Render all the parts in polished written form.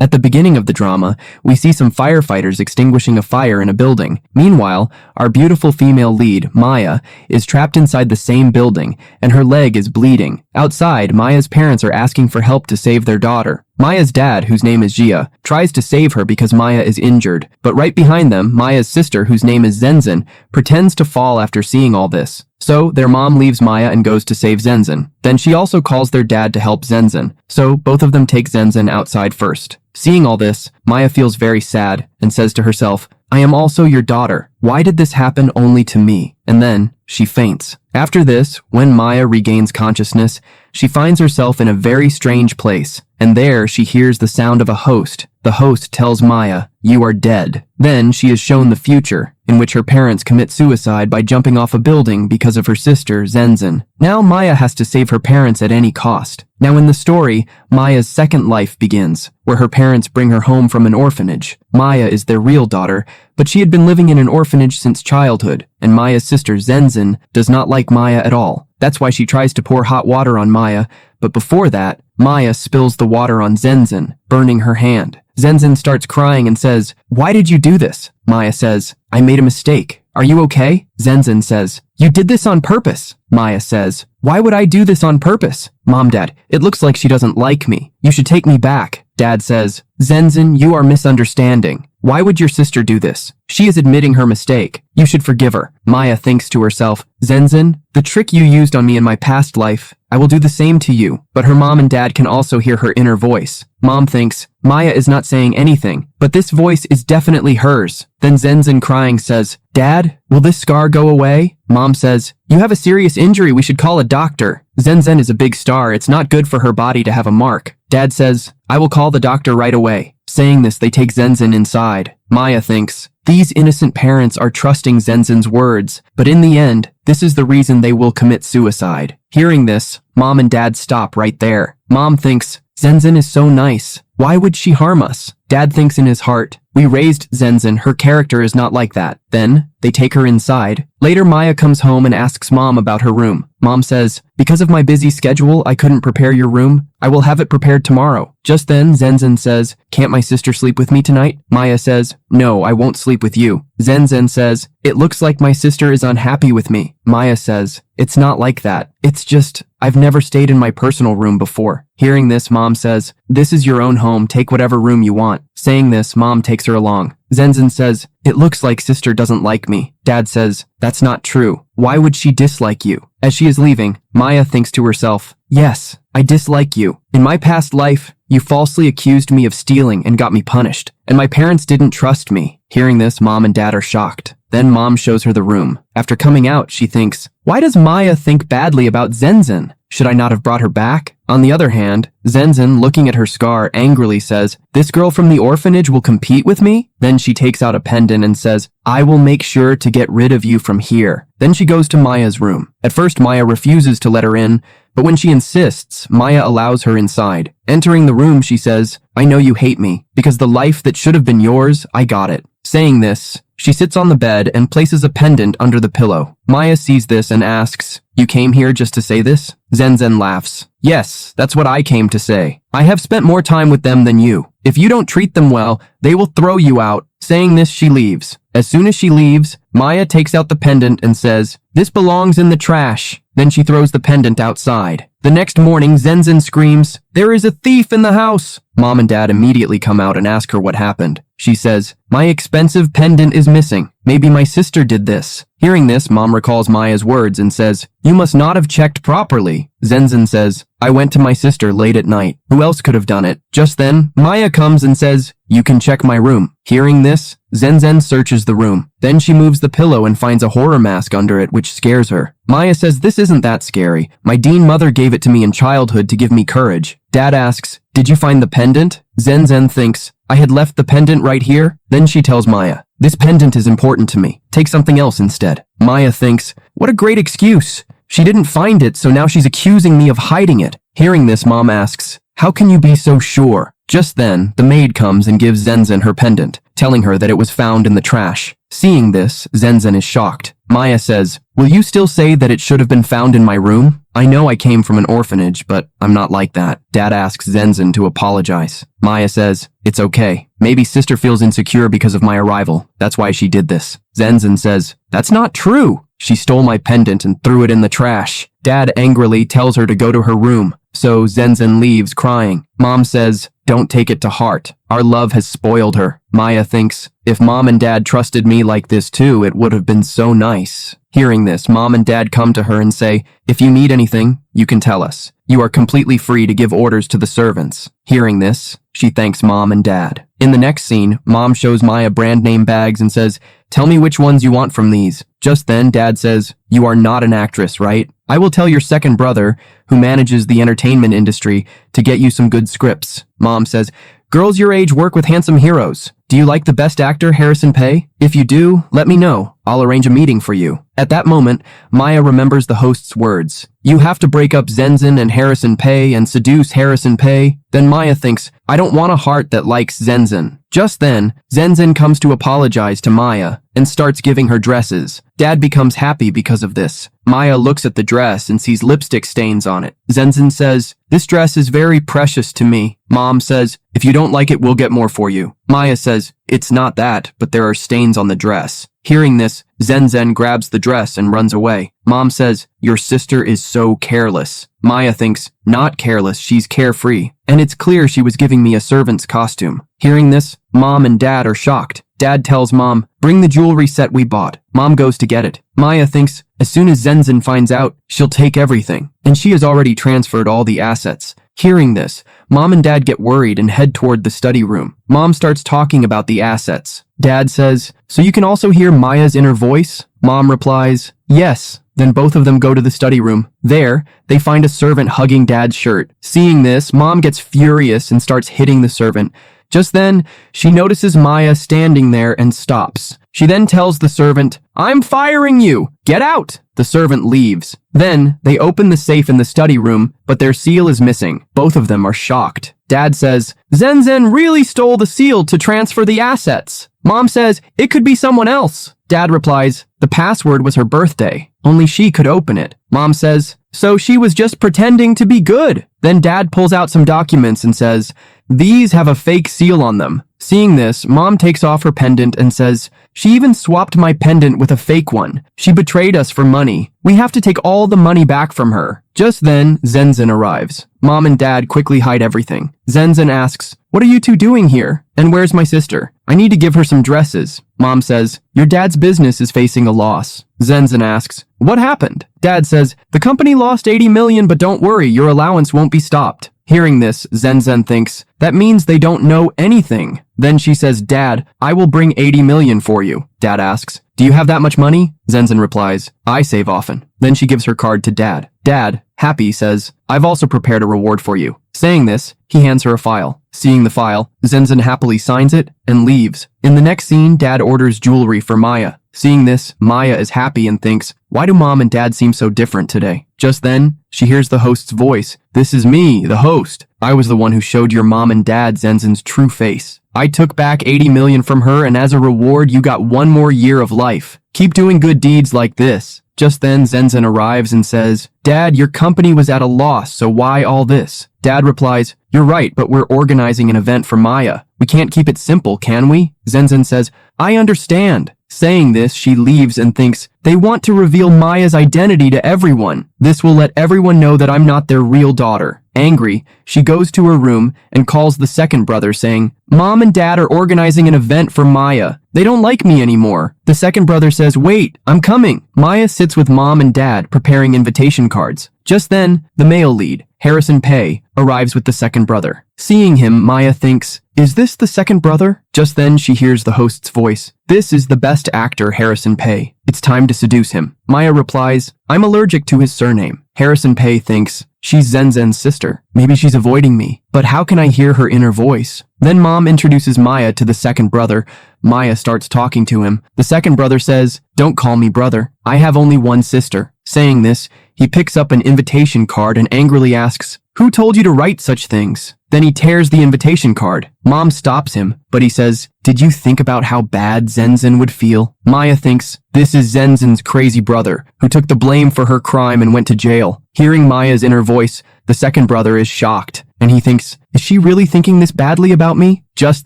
At the beginning of the drama, we see some firefighters extinguishing a fire in a building. Meanwhile, our beautiful female lead, Maya, is trapped inside the same building, and her leg is bleeding. Outside, Maya's parents are asking for help to save their daughter. Maya's dad, whose name is Jia, tries to save her because Maya is injured, but right behind them, Maya's sister, whose name is Zenzin, pretends to fall after seeing all this. So, their mom leaves Maya and goes to save Zenzin. Then she also calls their dad to help Zenzin. So, both of them take Zenzin outside first. Seeing all this, Maya feels very sad and says to herself, "I am also your daughter. Why did this happen only to me?" And then, she faints. After this, when Maya regains consciousness, she finds herself in a very strange place, and there she hears the sound of a host. The host tells Maya, "You are dead." Then she is shown the future, in which her parents commit suicide by jumping off a building because of her sister, Zenzin. Now Maya has to save her parents at any cost. Now in the story, Maya's second life begins, where her parents bring her home from an orphanage. Maya is their real daughter, but she had been living in an orphanage since childhood, and Maya's sister Zenzin does not like Maya at all. That's why she tries to pour hot water on Maya, but before that, Maya spills the water on Zenzin, burning her hand. Zenzin starts crying and says, "Why did you do this?" Maya says, "I made a mistake. Are you okay?" Zenzin says, "You did this on purpose." Maya says, "Why would I do this on purpose?" "Mom, Dad, it looks like she doesn't like me. You should take me back." Dad says, "Zenzin, you are misunderstanding. Why would your sister do this? She is admitting her mistake. You should forgive her." Maya thinks to herself, "Zenzin, the trick you used on me in my past life, I will do the same to you." But her mom and dad can also hear her inner voice. Mom thinks, Maya is not saying anything, but this voice is definitely hers. Then Zenzin crying says, "Dad, will this scar go away?" Mom says, "You have a serious injury, we should call a doctor." Zenzin is a big star, it's not good for her body to have a mark. Dad says, "I will call the doctor right away." Saying this, they take Zenzin inside. Maya thinks, these innocent parents are trusting Zenzin's words, but in the end, this is the reason they will commit suicide. Hearing this, Mom and Dad stop right there. Mom thinks, Zenzin is so nice. Why would she harm us? Dad thinks in his heart, we raised Zenzin, her character is not like that. Then, they take her inside. Later, Maya comes home and asks Mom about her room. Mom says, "Because of my busy schedule, I couldn't prepare your room. I will have it prepared tomorrow." Just then, Zenzin says, "Can't my sister sleep with me tonight?" Maya says, "No, I won't sleep with you." Zenzin says, "It looks like my sister is unhappy with me." Maya says, "It's not like that. It's just, I've never stayed in my personal room before." Hearing this, Mom says, "This is your own home, take whatever room you want." Saying this, Mom takes her along. Zenzin says, "It looks like sister doesn't like me." Dad says, "That's not true. Why would she dislike you?" As she is leaving, Maya thinks to herself, "Yes, I dislike you. In my past life, you falsely accused me of stealing and got me punished, and my parents didn't trust me." Hearing this, Mom and Dad are shocked. Then Mom shows her the room. After coming out, she thinks, why does Maya think badly about Zenzin? Should I not have brought her back? On the other hand, Zenzin, looking at her scar, angrily says, "This girl from the orphanage will compete with me?" Then she takes out a pendant and says, "I will make sure to get rid of you from here." Then she goes to Maya's room. At first, Maya refuses to let her in, but when she insists, Maya allows her inside. Entering the room, she says, "I know you hate me, because the life that should have been yours, I got it." Saying this, she sits on the bed and places a pendant under the pillow. Maya sees this and asks, "You came here just to say this?" Zenzin laughs. "Yes, that's what I came to say. I have spent more time with them than you. If you don't treat them well, they will throw you out." Saying this, she leaves. As soon as she leaves, Maya takes out the pendant and says, "This belongs in the trash." Then she throws the pendant outside. The next morning, Zenzin screams, "There is a thief in the house!" Mom and Dad immediately come out and ask her what happened. She says, "My expensive pendant is missing. Maybe my sister did this." Hearing this, Mom recalls Maya's words and says, "You must not have checked properly." Zenzin says, "I went to my sister late at night. Who else could have done it?" Just then, Maya comes and says, "You can check my room." Hearing this, Zenzin searches the room. Then she moves the pillow and finds a horror mask under it, which scares her. Maya says, "This isn't that scary. My Dean mother gave it to me in childhood to give me courage." Dad asks, "Did you find the pendant?" Zenzin thinks, "I had left the pendant right here." Then she tells Maya, "This pendant is important to me. Take something else instead." Maya thinks, "What a great excuse. She didn't find it, so now she's accusing me of hiding it." Hearing this, Mom asks, "How can you be so sure?" Just then, the maid comes and gives Zenzin her pendant, telling her that it was found in the trash. Seeing this, Zenzin is shocked. Maya says, "Will you still say that it should have been found in my room?" I know I came from an orphanage, but I'm not like that. Dad asks Zenzen to apologize. Maya says, it's okay. Maybe sister feels insecure because of my arrival. That's why she did this. Zenzen says, that's not true. She stole my pendant and threw it in the trash. Dad angrily tells her to go to her room, so Zenzen leaves crying. Mom says, don't take it to heart. Our love has spoiled her. Maya thinks, if Mom and Dad trusted me like this too, it would have been so nice. Hearing this, Mom and Dad come to her and say, if you need anything, you can tell us. You are completely free to give orders to the servants. Hearing this, she thanks Mom and Dad. In the next scene, Mom shows Maya brand name bags and says, tell me which ones you want from these. Just then, Dad says, you are not an actress, right? I will tell your second brother, who manages the entertainment industry, to get you some good scripts. Mom says, girls your age work with handsome heroes. Do you like the best actor, Harrison Pei? If you do, let me know. I'll arrange a meeting for you. At that moment, Maya remembers the host's words. You have to break up Zenzen and Harrison Pei and seduce Harrison Pei. Then Maya thinks, I don't want a heart that likes Zenzen. Just then, Zenzen comes to apologize to Maya and starts giving her dresses. Dad becomes happy because of this. Maya looks at the dress and sees lipstick stains on it. Zenzen says, this dress is very precious to me. Mom says, if you don't like it, we'll get more for you. Maya says, it's not that, but there are stains on the dress. Hearing this, Zenzen grabs the dress and runs away. Mom says, your sister is so careless. Maya thinks, not careless, she's carefree. And it's clear she was giving me a servant's costume. Hearing this, Mom and Dad are shocked. Dad tells Mom, bring the jewelry set we bought. Mom goes to get it. Maya thinks, as soon as Zenzen finds out, she'll take everything. And she has already transferred all the assets. Hearing this, Mom and Dad get worried and head toward the study room. Mom starts talking about the assets. Dad says, so you can also hear Maya's inner voice? Mom replies, yes. Then both of them go to the study room. There, they find a servant hugging Dad's shirt. Seeing this, Mom gets furious and starts hitting the servant. Just then, she notices Maya standing there and stops. She then tells the servant, I'm firing you! Get out! The servant leaves. Then, they open the safe in the study room, but their seal is missing. Both of them are shocked. Dad says, Zenzen really stole the seal to transfer the assets. Mom says, it could be someone else. Dad replies, the password was her birthday. Only she could open it. Mom says, so she was just pretending to be good. Then Dad pulls out some documents and says, these have a fake seal on them. Seeing this, Mom takes off her pendant and says, she even swapped my pendant with a fake one. She betrayed us for money. We have to take all the money back from her. Just then, Zenzen arrives. Mom and Dad quickly hide everything. Zenzen asks, what are you two doing here? And where's my sister? I need to give her some dresses. Mom says, your dad's business is facing a loss. Zenzen asks, what happened? Dad says, the company lost 80 million, but don't worry, your allowance won't be stopped. Hearing this, Zenzen thinks, that means they don't know anything. Then she says, Dad, I will bring 80 million for you. Dad asks, do you have that much money? Zenzen replies, I save often. Then she gives her card to Dad. Dad, happy, says, I've also prepared a reward for you. Saying this, he hands her a file. Seeing the file, Zenzen happily signs it and leaves. In the next scene, Dad orders jewelry for Maya. Seeing this, Maya is happy and thinks, why do Mom and Dad seem so different today? Just then, she hears the host's voice. This is me, the host. I was the one who showed your mom and dad Zenzen's true face. I took back 80 million from her, and as a reward, you got 1 more year of life. Keep doing good deeds like this. Just then, Zenzen arrives and says, Dad, your company was at a loss, so why all this? Dad replies, you're right, but we're organizing an event for Maya. We can't keep it simple, can we? Zenzen says, I understand. Saying this, she leaves and thinks, they want to reveal Maya's identity to everyone. This will let everyone know that I'm not their real daughter. Angry, she goes to her room and calls the second brother saying, Mom and Dad are organizing an event for Maya. They don't like me anymore. The second brother says, wait, I'm coming. Maya sits with Mom and Dad preparing invitation cards. Just then, the male lead, Harrison Pei, arrives with the second brother. Seeing him, Maya thinks, is this the second brother? Just then, she hears the host's voice. This is the best actor, Harrison Pei. It's time to seduce him. Maya replies, I'm allergic to his surname. Harrison Pei thinks, she's Zenzen's sister. Maybe she's avoiding me. But how can I hear her inner voice? Then Mom introduces Maya to the second brother. Maya starts talking to him. The second brother says, don't call me brother. I have only one sister. Saying this, he picks up an invitation card and angrily asks, "Who told you to write such things?" Then he tears the invitation card. Mom stops him, but he says, "Did you think about how bad Zenzen would feel?" Maya thinks, this is Zenzen's crazy brother, who took the blame for her crime and went to jail. Hearing Maya's inner voice, the second brother is shocked, and he thinks, is she really thinking this badly about me? Just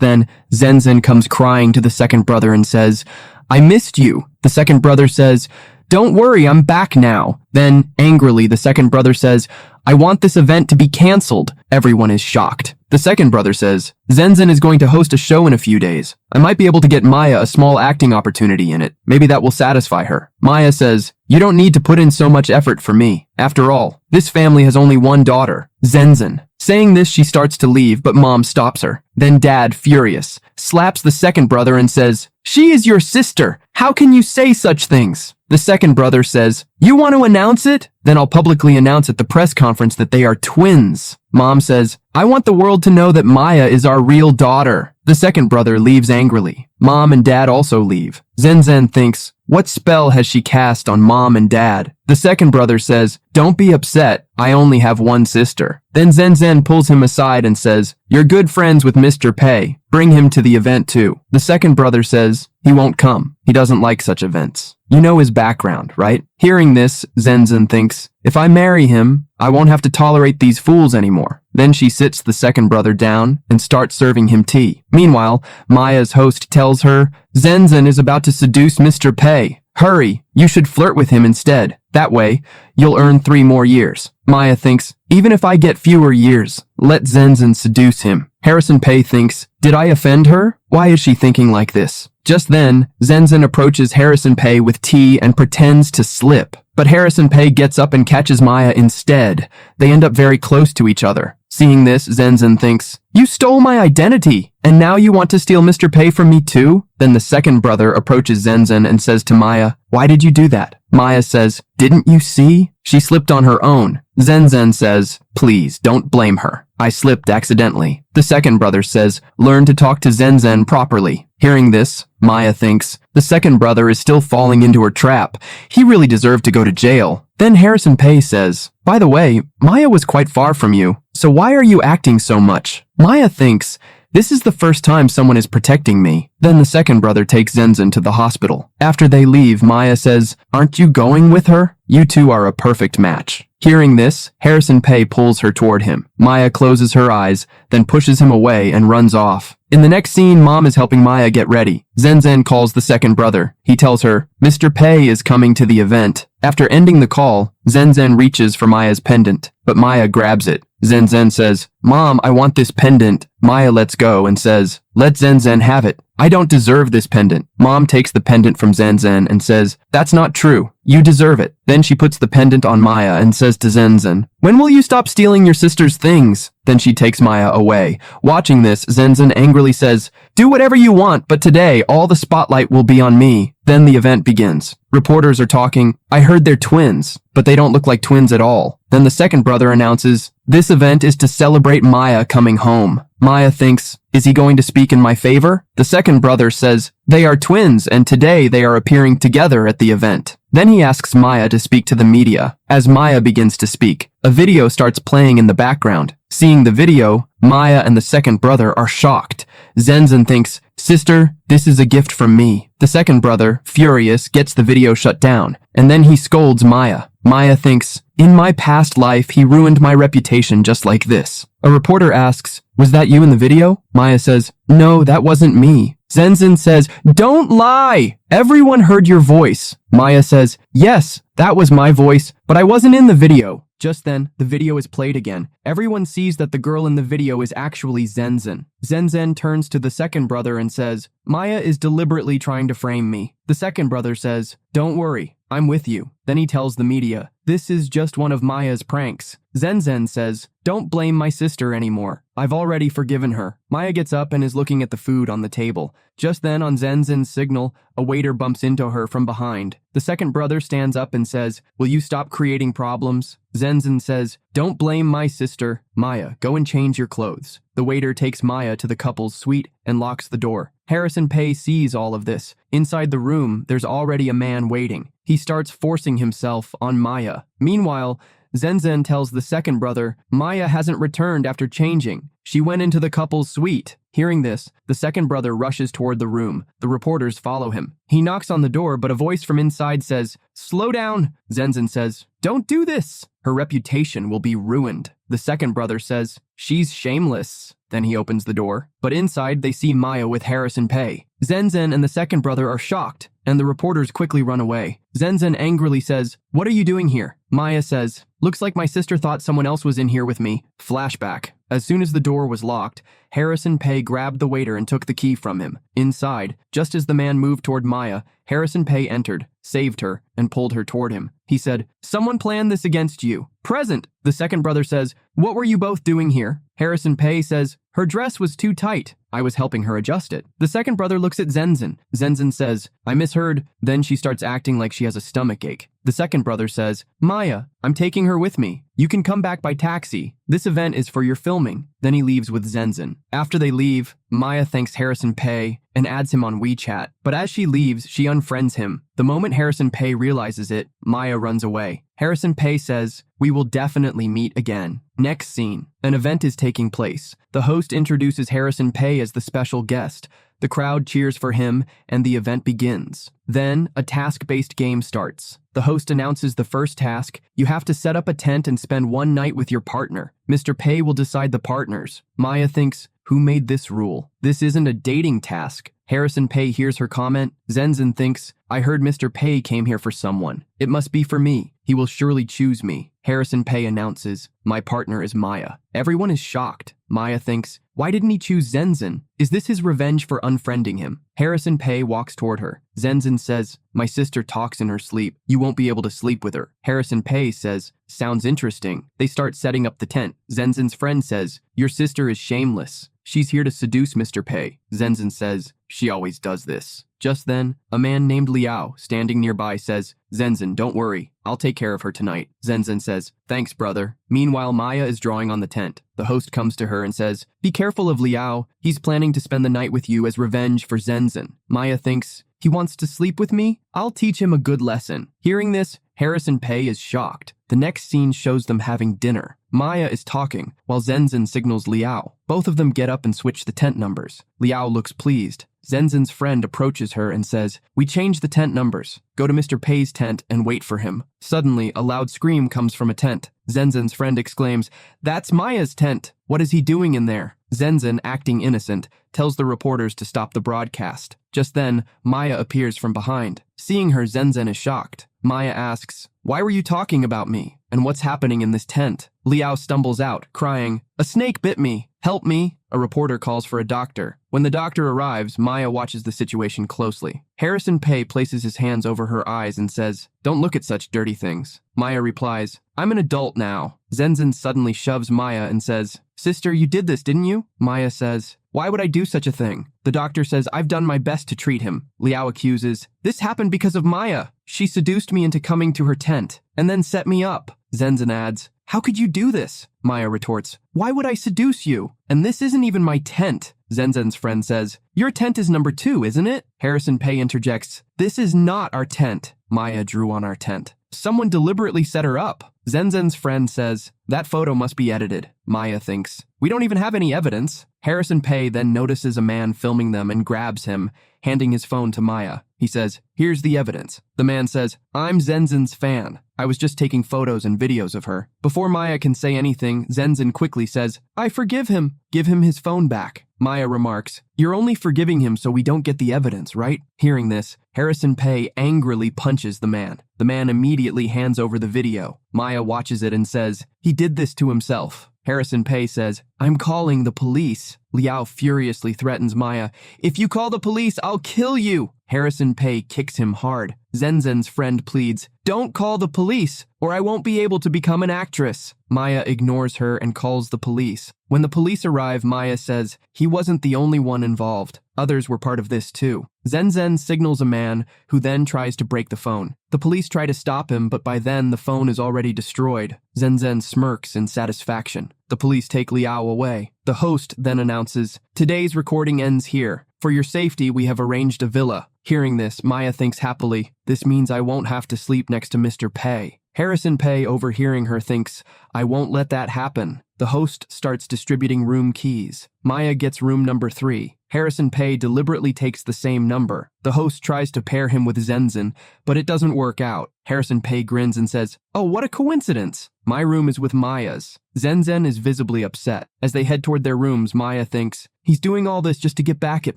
then, Zenzen comes crying to the second brother and says, "I missed you." The second brother says, "Don't worry, I'm back now." Then, angrily, the second brother says, "I want this event to be cancelled." Everyone is shocked. The second brother says, "Zenzen is going to host a show in a few days. I might be able to get Maya a small acting opportunity in it. Maybe that will satisfy her." Maya says, "You don't need to put in so much effort for me. After all, this family has only one daughter, Zenzen." Saying this, she starts to leave, but Mom stops her. Then Dad, furious, slaps the second brother and says, "She is your sister. How can you say such things?" The second brother says, "You want to announce it? Then I'll publicly announce at the press conference that they are twins." Mom says, "I want the world to know that Maya is our real daughter." The second brother leaves angrily. Mom and Dad also leave. Zenzen thinks, what spell has she cast on Mom and Dad? The second brother says, "Don't be upset. I only have one sister." Then Zenzen pulls him aside and says, "You're good friends with Mr. Pei. Bring him to the event too." The second brother says, he won't come. He doesn't like such events. You know his background, right? Hearing this, Zenzen thinks, if I marry him, I won't have to tolerate these fools anymore. Then she sits the second brother down and starts serving him tea. Meanwhile, Maya's host tells her, Zenzen is about to seduce Mr. Pei. Hurry, you should flirt with him instead. That way, you'll earn 3 more years. Maya thinks, even if I get fewer years, let Zenzen seduce him. Harrison Pei thinks, did I offend her? Why is she thinking like this? Just then, Zenzen approaches Harrison Pei with tea and pretends to slip. But Harrison Pei gets up and catches Maya instead. They end up very close to each other. Seeing this, Zenzen thinks, you stole my identity, and now you want to steal Mr. Pei from me too? Then the second brother approaches Zenzen and says to Maya, why did you do that? Maya says, didn't you see? She slipped on her own. Zenzen says, please, don't blame her. I slipped accidentally. The second brother says, learn to talk to Zenzen properly. Hearing this, Maya thinks, the second brother is still falling into her trap. He really deserved to go to jail. Then Harrison Pei says, by the way, Maya was quite far from you, so why are you acting so much? Maya thinks, this is the first time someone is protecting me. Then the second brother takes Zenzen to the hospital. After they leave, Maya says, aren't you going with her? You two are a perfect match. Hearing this, Harrison Pei pulls her toward him. Maya closes her eyes, then pushes him away and runs off. In the next scene, Mom is helping Maya get ready. Zenzen calls the second brother. He tells her, Mr. Pei is coming to the event. After ending the call, Zenzen reaches for Maya's pendant, but Maya grabs it. Zenzen says, Mom, I want this pendant. Maya lets go and says, let Zenzen have it. I don't deserve this pendant. Mom takes the pendant from Zenzen and says, that's not true. You deserve it. Then she puts the pendant on Maya and says to Zenzen, when will you stop stealing your sister's things? Then she takes Maya away. Watching this, Zenzen angrily says, do whatever you want, but today all the spotlight will be on me. Then the event begins. Reporters are talking. I heard they're twins, but they don't look like twins at all. Then the second brother announces, this event is to celebrate Maya coming home. Maya thinks, is he going to speak in my favor? The second brother says, they are twins and today they are appearing together at the event. Then he asks Maya to speak to the media. As Maya begins to speak, a video starts playing in the background. Seeing the video, Maya and the second brother are shocked. Zenzen thinks, sister, this is a gift from me. The second brother, furious, gets the video shut down, and then he scolds Maya. Maya thinks, in my past life, he ruined my reputation just like this. A reporter asks, was that you in the video? Maya says, no, that wasn't me. Zenzen says, don't lie! Everyone heard your voice. Maya says, yes, that was my voice, but I wasn't in the video. Just then, the video is played again. Everyone sees that the girl in the video is actually Zenzen. Zenzen turns to the second brother and says, Maya is deliberately trying to frame me. The second brother says, don't worry, I'm with you. Then he tells the media, this is just one of Maya's pranks. Zenzen says, don't blame my sister anymore. I've already forgiven her. Maya gets up and is looking at the food on the table. Just then, on Zenzen's signal, a waiter bumps into her from behind. The second brother stands up and says, will you stop creating problems? Zenzen says, don't blame my sister. Maya, go and change your clothes. The waiter takes Maya to the couple's suite and locks the door. Harrison Pei sees all of this. Inside the room, there's already a man waiting. He starts forcing himself on Maya. Meanwhile, Zenzen tells the second brother Maya hasn't returned after changing. She went into the couple's suite. Hearing this, the second brother rushes toward the room. The reporters follow him. He knocks on the door, but a voice from inside says, "Slow down." Zenzen says, "Don't do this. Her reputation will be ruined." The second brother says, "She's shameless." Then he opens the door, but inside they see Maya with Harrison Pei. Zenzen and the second brother are shocked, and the reporters quickly run away. Zenzen angrily says, "What are you doing here?" Maya says, "Looks like my sister thought someone else was in here with me." Flashback. As soon as the door was locked, Harrison Pei grabbed the waiter and took the key from him. Inside, just as the man moved toward Maya, Harrison Pei entered, saved her, and pulled her toward him. He said, "Someone planned this against you." "Present." The second brother says, "What were you both doing here?" Harrison Pei says, "Her dress was too tight. I was helping her adjust it." The second brother looks at Zenzen. Zenzen says, "I misheard." Then she starts acting like she has a stomach ache. The second brother says, "Maya, I'm taking her with me. You can come back by taxi. This event is for your filming." Then he leaves with Zenzen. After they leave, Maya thanks Harrison Pei and adds him on WeChat. But as she leaves, she unfriends him. The moment Harrison Pei realizes it, Maya runs away. Harrison Pei says, "We will definitely meet again." Next scene. An event is taking place. The host introduces Harrison Pei as the special guest. The crowd cheers for him, and the event begins. Then, a task-based game starts. The host announces the first task. You have to set up a tent and spend one night with your partner. Mr. Pei will decide the partners. Maya thinks, who made this rule? This isn't a dating task. Harrison Pei hears her comment. Zenzen thinks, I heard Mr. Pei came here for someone. It must be for me. He will surely choose me. Harrison Pei announces, my partner is Maya. Everyone is shocked. Maya thinks, why didn't he choose Zenzen? Is this his revenge for unfriending him? Harrison Pei walks toward her. Zenzen says, my sister talks in her sleep. You won't be able to sleep with her. Harrison Pei says, sounds interesting. They start setting up the tent. Zenzen's friend says, your sister is shameless. She's here to seduce Mr. Pei. Zenzen says, she always does this. Just then, a man named Liao, standing nearby, says, Zenzen, don't worry. I'll take care of her tonight. Zenzen says, thanks, brother. Meanwhile, Maya is drawing on the tent. The host comes to her and says, be careful of Liao. He's planning to spend the night with you as revenge for Zenzen. Maya thinks, he wants to sleep with me? I'll teach him a good lesson. Hearing this, Harrison Pei is shocked. The next scene shows them having dinner. Maya is talking, while Zenzen signals Liao. Both of them get up and switch the tent numbers. Liao looks pleased. Zenzen's friend approaches her and says, we changed the tent numbers. Go to Mr. Pei's tent and wait for him. Suddenly, a loud scream comes from a tent. Zenzen's friend exclaims, that's Maya's tent. What is he doing in there? Zenzen, acting innocent, tells the reporters to stop the broadcast. Just then, Maya appears from behind. Seeing her, Zenzen is shocked. Maya asks, why were you talking about me? And what's happening in this tent? Liao stumbles out, crying, a snake bit me. Help me. A reporter calls for a doctor. When the doctor arrives, Maya watches the situation closely. Harrison Pei places his hands over her eyes and says, don't look at such dirty things. Maya replies, I'm an adult now. Zenzen suddenly shoves Maya and says, sister, you did this, didn't you? Maya says, why would I do such a thing? The doctor says, I've done my best to treat him. Liao accuses, this happened because of Maya. She seduced me into coming to her tent and then set me up. Zenzen adds, how could you do this? Maya retorts, why would I seduce you? And this isn't even my tent. Zenzen's friend says, your tent is number 2, isn't it? Harrison Pei interjects, this is not our tent. Maya drew on our tent. Someone deliberately set her up. Zenzen's friend says, that photo must be edited. Maya thinks, we don't even have any evidence. Harrison Pei then notices a man filming them and grabs him, handing his phone to Maya. He says, here's the evidence. The man says, I'm Zenzen's fan. I was just taking photos and videos of her. Before Maya can say anything, Zenzen quickly says, I forgive him. Give him his phone back. Maya remarks, you're only forgiving him so we don't get the evidence, right? Hearing this, Harrison Pei angrily punches the man. The man immediately hands over the video. Maya watches it and says, he did this to himself. Harrison Pei says, I'm calling the police. Liao furiously threatens Maya, if you call the police, I'll kill you. Harrison Pei kicks him hard. Zenzen's friend pleads, don't call the police, or I won't be able to become an actress. Maya ignores her and calls the police. When the police arrive, Maya says, he wasn't the only one involved. Others were part of this too. Zenzen signals a man, who then tries to break the phone. The police try to stop him, but by then the phone is already destroyed. Zenzen smirks in satisfaction. The police take Liao away. The host then announces, today's recording ends here. For your safety, we have arranged a villa. Hearing this, Maya thinks happily, this means I won't have to sleep next to Mr. Pei. Harrison Pei, overhearing her, thinks, I won't let that happen. The host starts distributing room keys. Maya gets room number 3. Harrison Pei deliberately takes the same number. The host tries to pair him with Zenzen, but it doesn't work out. Harrison Pei grins and says, oh, what a coincidence. My room is with Maya's. Zenzen is visibly upset. As they head toward their rooms, Maya thinks, he's doing all this just to get back at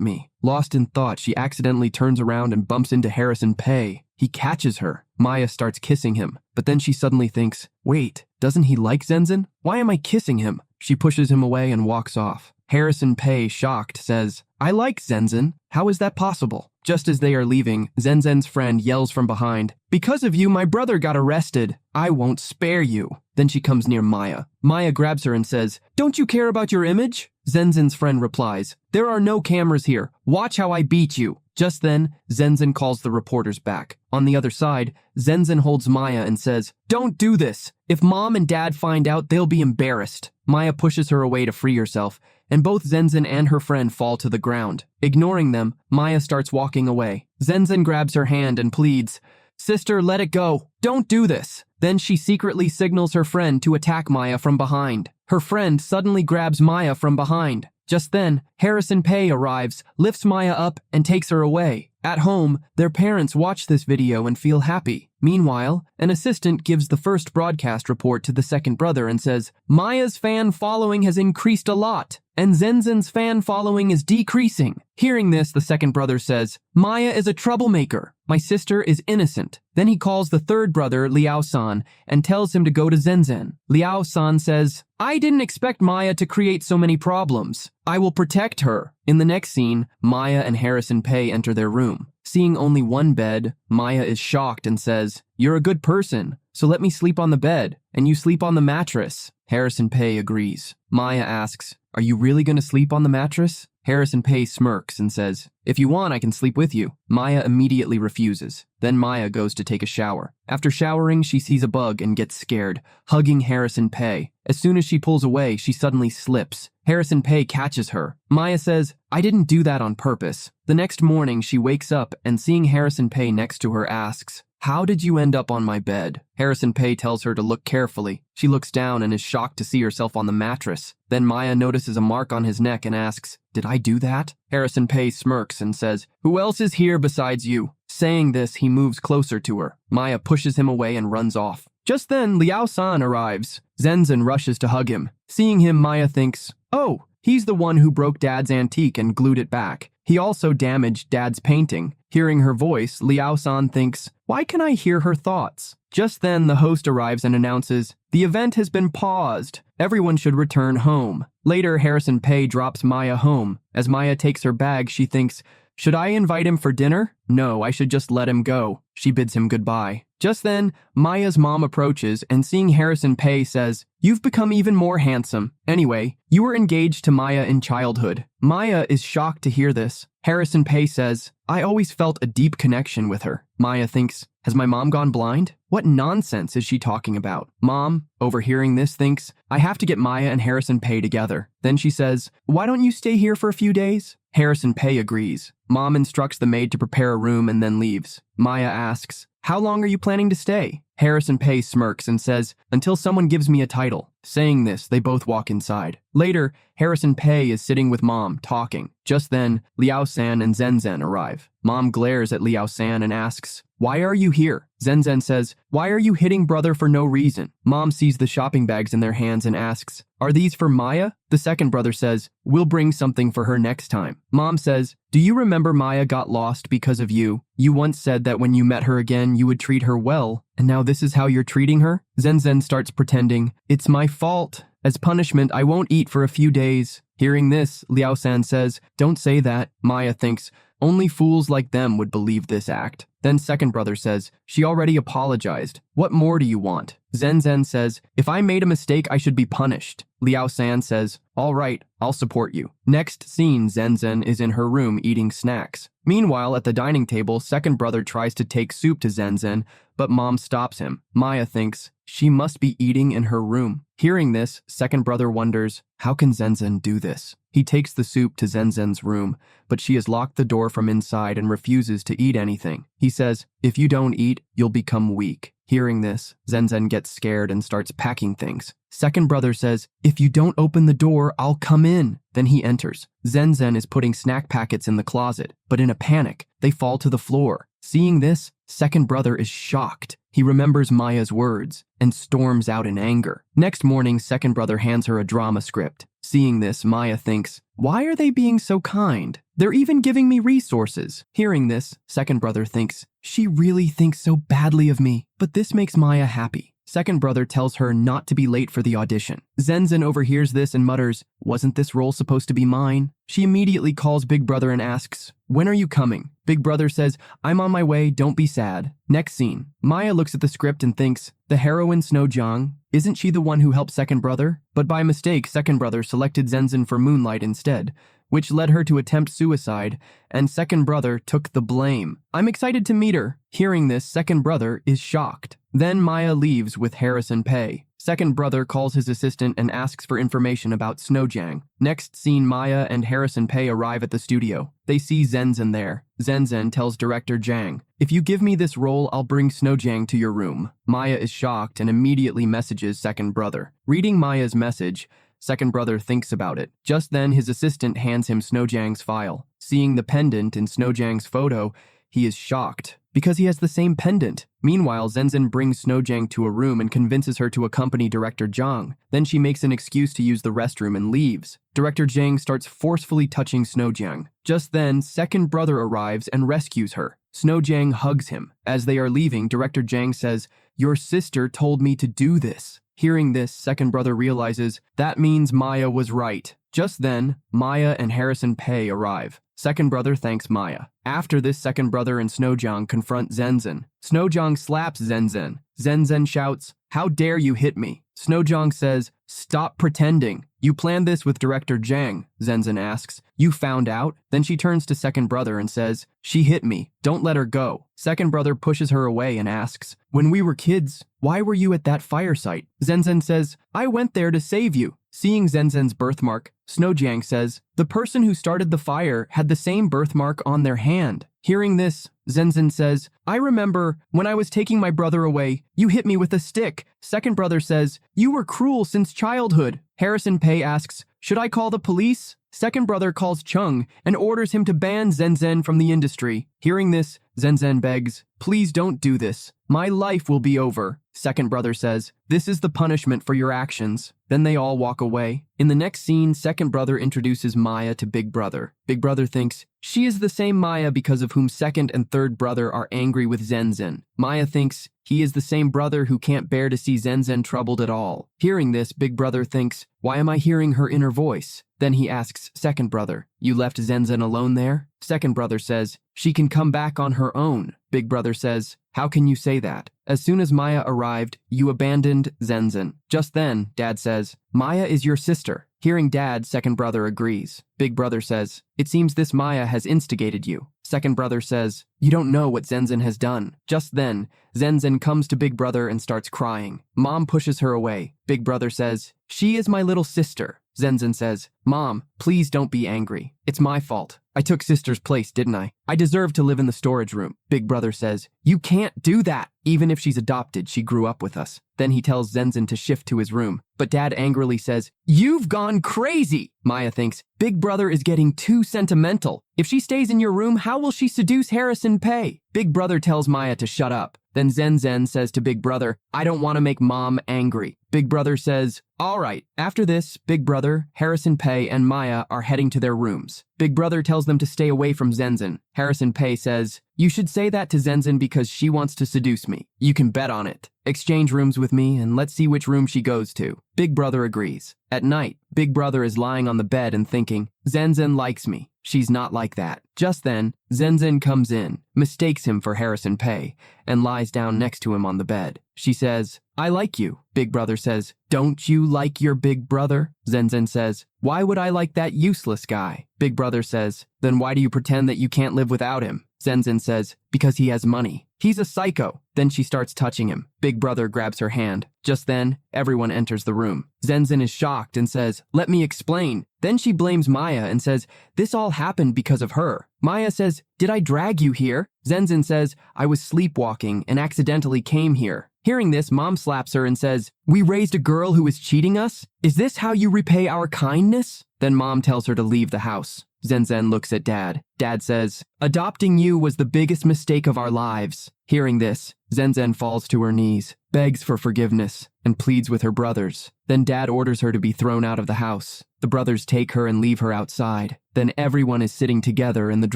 me. Lost in thought, she accidentally turns around and bumps into Harrison Pei. He catches her. Maya starts kissing him, but then she suddenly thinks, wait, doesn't he like Zenzen? Why am I kissing him? She pushes him away and walks off. Harrison Pei, shocked, says, I like Zenzen. How is that possible? Just as they are leaving, Zenzen's friend yells from behind, because of you, my brother got arrested. I won't spare you. Then she comes near Maya. Maya grabs her and says, don't you care about your image? Zenzen's friend replies, there are no cameras here. Watch how I beat you. Just then, Zenzen calls the reporters back. On the other side, Zenzen holds Maya and says, don't do this. If mom and dad find out, they'll be embarrassed. Maya pushes her away to free herself, and both Zenzen and her friend fall to the ground. Ignoring them, Maya starts walking away. Zenzen grabs her hand and pleads, sister, let it go. Don't do this. Then she secretly signals her friend to attack Maya from behind. Her friend suddenly grabs Maya from behind. Just then, Harrison Pei arrives, lifts Maya up, and takes her away. At home, their parents watch this video and feel happy. Meanwhile, an assistant gives the first broadcast report to the second brother and says, Maya's fan following has increased a lot, and Zenzen's fan following is decreasing. Hearing this, the second brother says, Maya is a troublemaker. My sister is innocent. Then he calls the third brother, Liao-san, and tells him to go to Zenzen. Liao-san says, I didn't expect Maya to create so many problems. I will protect her. In the next scene, Maya and Harrison Pei enter their room. Seeing only one bed, Maya is shocked and says, you're a good person, so let me sleep on the bed, and you sleep on the mattress. Harrison Pei agrees. Maya asks, are you really going to sleep on the mattress? Harrison Pei smirks and says, if you want, I can sleep with you. Maya immediately refuses. Then Maya goes to take a shower. After showering, she sees a bug and gets scared, hugging Harrison Pei. As soon as she pulls away, she suddenly slips. Harrison Pei catches her. Maya says, I didn't do that on purpose. The next morning, she wakes up and seeing Harrison Pei next to her asks, how did you end up on my bed? Harrison Pei tells her to look carefully. She looks down and is shocked to see herself on the mattress. Then Maya notices a mark on his neck and asks, did I do that? Harrison Pei smirks and says, who else is here besides you? Saying this, he moves closer to her. Maya pushes him away and runs off. Just then, Liao-san arrives. Zenzen rushes to hug him. Seeing him, Maya thinks, oh, he's the one who broke Dad's antique and glued it back. He also damaged Dad's painting. Hearing her voice, Liao-san thinks, why can I hear her thoughts? Just then, the host arrives and announces, the event has been paused. Everyone should return home. Later, Harrison Pei drops Maya home. As Maya takes her bag, she thinks, should I invite him for dinner? No, I should just let him go. She bids him goodbye. Just then, Maya's mom approaches and seeing Harrison Pei says, you've become even more handsome. Anyway, you were engaged to Maya in childhood. Maya is shocked to hear this. Harrison Pei says, I always felt a deep connection with her. Maya thinks, has my mom gone blind? What nonsense is she talking about? Mom, overhearing this, thinks, I have to get Maya and Harrison Pei together. Then she says, why don't you stay here for a few days? Harrison Pei agrees. Mom instructs the maid to prepare a room and then leaves. Maya asks, how long are you planning to stay? Harrison Pei smirks and says, until someone gives me a title. Saying this, they both walk inside. Later, Harrison Pei is sitting with Mom, talking. Just then, Liao-san and Zenzen arrive. Mom glares at Liao-san and asks, why are you here? Zenzen says, why are you hitting brother for no reason? Mom sees the shopping bags in their hands and asks, are these for Maya? The second brother says, we'll bring something for her next time. Mom says, do you remember Maya got lost because of you? You once said that when you met her again, you would treat her well, and now this is how you're treating her? Zenzen starts pretending, it's my fault. As punishment, I won't eat for a few days. Hearing this, Liao-san says, don't say that. Maya thinks, only fools like them would believe this act. Then second brother says, she already apologized. What more do you want? Zenzen says, if I made a mistake, I should be punished. Liao-san says, all right, I'll support you. Next scene, Zenzen is in her room eating snacks. Meanwhile, at the dining table, second brother tries to take soup to Zenzen, but Mom stops him. Maya thinks, she must be eating in her room. Hearing this, second brother wonders, how can Zenzen do this? He takes the soup to Zenzen's room, but she has locked the door from inside and refuses to eat anything. He says, if you don't eat, you'll become weak. Hearing this, Zenzen gets scared and starts packing things. Second brother says, if you don't open the door, I'll come in. Then he enters. Zenzen is putting snack packets in the closet, but in a panic, they fall to the floor. Seeing this, second brother is shocked. He remembers Maya's words and storms out in anger. Next morning, second brother hands her a drama script. Seeing this, Maya thinks, why are they being so kind? They're even giving me resources. Hearing this, second brother thinks, she really thinks so badly of me. But this makes Maya happy. Second brother tells her not to be late for the audition. Zenzen overhears this and mutters, wasn't this role supposed to be mine? She immediately calls Big Brother and asks, when are you coming? Big Brother says, I'm on my way, don't be sad. Next scene. Maya looks at the script and thinks, the heroine Snowjang, isn't she the one who helped second brother? But by mistake, second brother selected Zenzen for Moonlight instead, which led her to attempt suicide, and second brother took the blame. I'm excited to meet her. Hearing this, second brother is shocked. Then Maya leaves with Harrison Pei. Second brother calls his assistant and asks for information about Snowjang. Next scene, Maya and Harrison Pei arrive at the studio. They see Zenzen there. Zenzen tells director Jang, if you give me this role, I'll bring Snowjang to your room. Maya is shocked and immediately messages second brother. Reading Maya's message, second brother thinks about it. Just then, his assistant hands him Snowjang's file. Seeing the pendant in Snowjang's photo, he is shocked because he has the same pendant. Meanwhile, Zenzen brings Snowjang to a room and convinces her to accompany director Zhang. Then she makes an excuse to use the restroom and leaves. Director Zhang starts forcefully touching Snowjang. Just then, second brother arrives and rescues her. Snowjang hugs him. As they are leaving, director Zhang says, your sister told me to do this. Hearing this, second brother realizes that means Maya was right. Just then, Maya and Harrison Pei arrive. Second brother thanks Maya. After this, second brother and Snowjang confront Zenzen. Snowjang slaps Zenzen. Zenzen shouts, how dare you hit me? Snowjang says, stop pretending. You planned this with director Zhang, Zenzen asks. You found out? Then she turns to second brother and says, she hit me. Don't let her go. Second brother pushes her away and asks, when we were kids, why were you at that fire site? Zenzen says, I went there to save you. Seeing Zenzen's birthmark, Snowjang says, the person who started the fire had the same birthmark on their hand. Hearing this, Zenzen says, I remember when I was taking my brother away, you hit me with a stick. Second brother says, you were cruel since childhood. Harrison Pei asks, should I call the police? Second brother calls Chung and orders him to ban Zenzen from the industry. Hearing this, Zenzen begs, please don't do this. My life will be over. Second brother says, this is the punishment for your actions. Then they all walk away. In the next scene, second brother introduces Maya to Big Brother. Big Brother thinks, she is the same Maya because of whom second and third brother are angry with Zenzen. Maya thinks, he is the same brother who can't bear to see Zenzen troubled at all. Hearing this, Big Brother thinks, why am I hearing her inner voice? Then he asks second brother, you left Zenzen alone there? Second brother says, she can come back on her own. Big Brother says, how can you say that? As soon as Maya arrived, you abandoned Zenzen. Just then, Dad says, Maya is your sister. Hearing Dad, second brother agrees. Big Brother says, it seems this Maya has instigated you. Second brother says, you don't know what Zenzen has done. Just then, Zenzen comes to Big Brother and starts crying. Mom pushes her away. Big Brother says, she is my little sister. Zenzen says, Mom, please don't be angry. It's my fault. I took sister's place, didn't I? I deserve to live in the storage room. Big Brother says, you can't do that. Even if she's adopted, she grew up with us. Then he tells Zenzen to shift to his room. But Dad angrily says, you've gone crazy. Maya thinks, Big Brother is getting too sentimental. If she stays in your room, how will she seduce Harrison Pei? Big Brother tells Maya to shut up. Then Zenzen says to Big Brother, I don't want to make Mom angry. Big Brother says, all right. After this, Big Brother, Harrison Pei, and Maya are heading to their rooms. Big Brother tells them to stay away from Zenzen. Harrison Pei says, you should say that to Zenzen because she wants to seduce me. You can bet on it. Exchange rooms with me and let's see which room she goes to. Big Brother agrees. At night, Big Brother is lying on the bed and thinking, Zenzen likes me. She's not like that. Just then, Zenzen comes in, mistakes him for Harrison Pei, and lies down next to him on the bed. She says, I like you. Big Brother says, don't you like your big brother? Zenzen says, why would I like that useless guy? Big Brother says, then why do you pretend that you can't live without him? Zenzen says, because he has money. "He's a psycho." Then she starts touching him. Big brother grabs her hand. Just then, everyone enters the room. Zenzen is shocked and says, "Let me explain." Then she blames Maya and says, "This all happened because of her." Maya says, "Did I drag you here?" Zenzen says, "I was sleepwalking and accidentally came here." Hearing this, Mom slaps her and says, "We raised a girl who is cheating us? Is this how you repay our kindness?" Then Mom tells her to leave the house. Zenzen looks at Dad. Dad says, "Adopting you was the biggest mistake of our lives." Hearing this, Zenzen falls to her knees, begs for forgiveness, and pleads with her brothers. Then Dad orders her to be thrown out of the house. The brothers take her and leave her outside. Then everyone is sitting together in the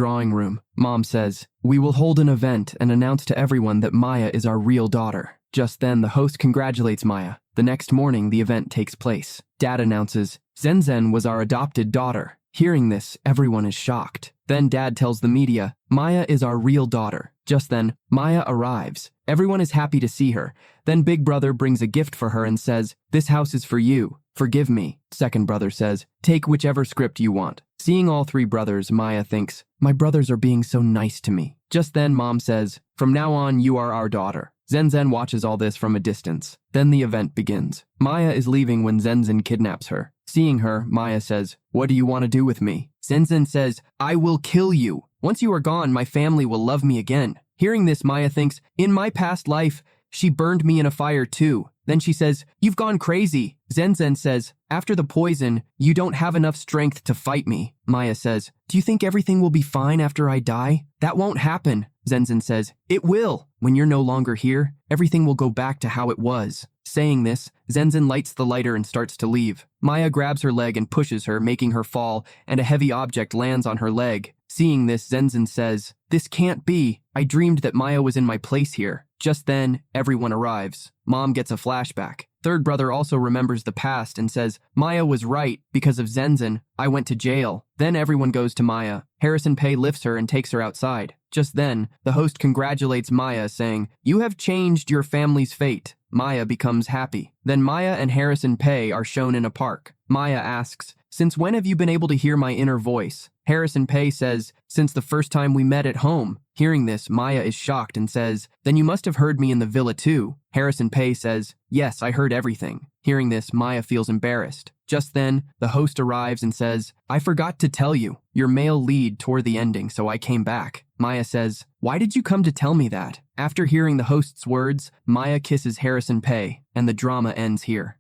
drawing room. Mom says, "We will hold an event and announce to everyone that Maya is our real daughter." Just then, the host congratulates Maya. The next morning, the event takes place. Dad announces, "Zenzen was our adopted daughter." Hearing this, everyone is shocked. Then Dad tells the media, "Maya is our real daughter." Just then, Maya arrives. Everyone is happy to see her. Then Big Brother brings a gift for her and says, "This house is for you. Forgive me." Second brother says, "Take whichever script you want." Seeing all three brothers, Maya thinks, "My brothers are being so nice to me." Just then, Mom says, "From now on, you are our daughter." Zenzen watches all this from a distance. Then the event begins. Maya is leaving when Zenzen kidnaps her. Seeing her, Maya says, "What do you want to do with me?" Zenzen says, "I will kill you. Once you are gone, my family will love me again." Hearing this, Maya thinks, "In my past life, she burned me in a fire too." Then she says, "You've gone crazy." Zenzen says, "After the poison, you don't have enough strength to fight me." Maya says, "Do you think everything will be fine after I die?" "That won't happen." Zenzen says, "It will. When you're no longer here, everything will go back to how it was." Saying this, Zenzen lights the lighter and starts to leave. Maya grabs her leg and pushes her, making her fall, and a heavy object lands on her leg. Seeing this, Zenzen says, "This can't be. I dreamed that Maya was in my place here." Just then, everyone arrives. Mom gets a flashback. Third brother also remembers the past and says, "Maya was right. Because of Zenzen, I went to jail." Then everyone goes to Maya. Harrison Pei lifts her and takes her outside. Just then, the host congratulates Maya, saying, "You have changed your family's fate." Maya becomes happy. Then Maya and Harrison Pei are shown in a park. Maya asks, "Since when have you been able to hear my inner voice?" Harrison Pei says, "Since the first time we met at home." Hearing this, Maya is shocked and says, "Then you must have heard me in the villa too." Harrison Pei says, "Yes, I heard everything." Hearing this, Maya feels embarrassed. Just then, the host arrives and says, "I forgot to tell you. Your male lead tore the ending, so I came back." Maya says, "Why did you come to tell me that?" After hearing the host's words, Maya kisses Harrison Pei, and the drama ends here.